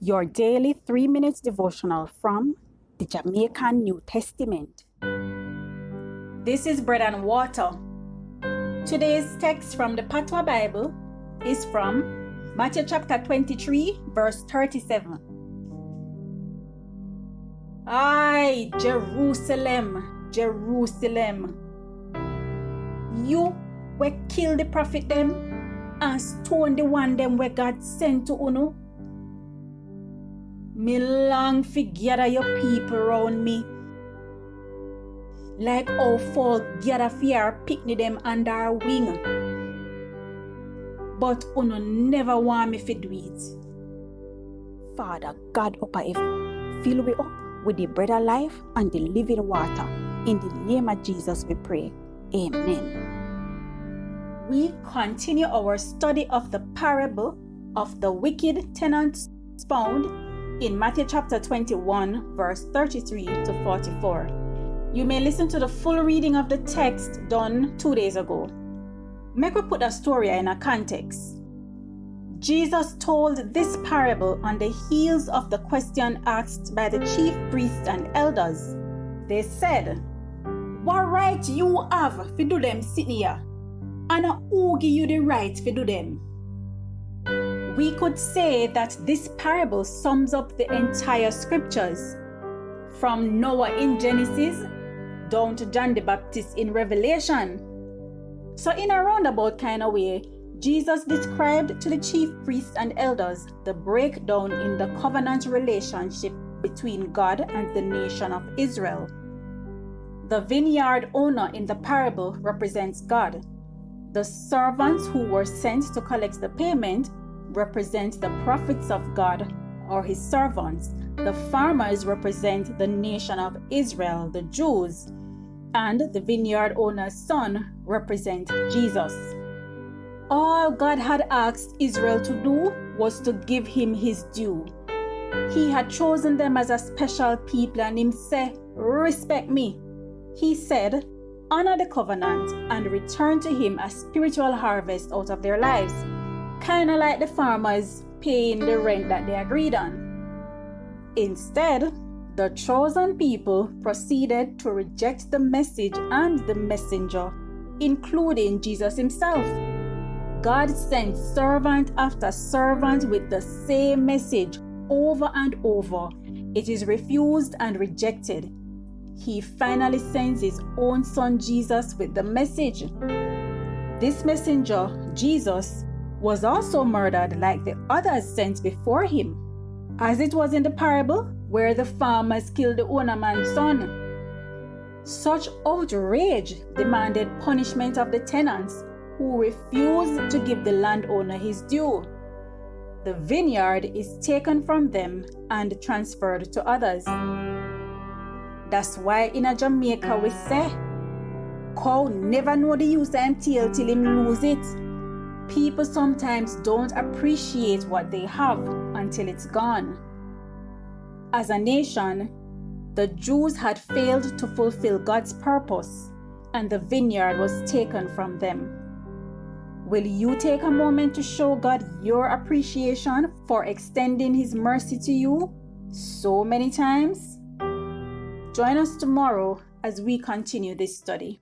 Your daily 3 minutes devotional from the Jamaican New Testament. This is Bread and Water. Today's text from the Patois Bible is from Matthew chapter 23, verse 37. Ay, Jerusalem, Jerusalem, you will kill the prophet them and stone the one them where God sent to unu. Me long fi gather your people round me, like how folk gather fi our picnic them under our wing. But unu never want me fi do it. Father God up a heaven, fill we up with the bread of life and the living water. In the name of Jesus we pray. Amen. We continue our study of the parable of the wicked tenants found in Matthew chapter 21, verse 33 to 44. You may listen to the full reading of the text done 2 days ago. Make we put a story in a context. Jesus told this parable on the heels of the question asked by the chief priests and elders. They said, "What right you have to do them sitting here? And who give you the right to do them?" We could say that this parable sums up the entire scriptures, from Noah in Genesis down to John the Baptist in Revelation. So in a roundabout kind of way, Jesus described to the chief priests and elders the breakdown in the covenant relationship between God and the nation of Israel. The vineyard owner in the parable represents God. The servants who were sent to collect the payment represent the prophets of God or his servants. The farmers represent the nation of Israel, the Jews, and the vineyard owner's son represents Jesus. All God had asked Israel to do was to give him his due. He had chosen them as a special people and him said, "Respect me." He said, "Honor the covenant and return to him a spiritual harvest out of their lives." Kind of like the farmers paying the rent that they agreed on. Instead, the chosen people proceeded to reject the message and the messenger, including Jesus himself. God sent servant after servant with the same message over and over. It is refused and rejected. He finally sends his own son Jesus with the message. This messenger, Jesus, was also murdered like the others sent before him, as it was in the parable where the farmers killed the ownerman's son. Such outrage demanded punishment of the tenants who refused to give the landowner his due. The vineyard is taken from them and transferred to others. That's why in Jamaica we say, "Cow never know the use of him tail till him lose it." People sometimes don't appreciate what they have until it's gone. As a nation, the Jews had failed to fulfill God's purpose, and the vineyard was taken from them. Will you take a moment to show God your appreciation for extending his mercy to you so many times? Join us tomorrow as we continue this study.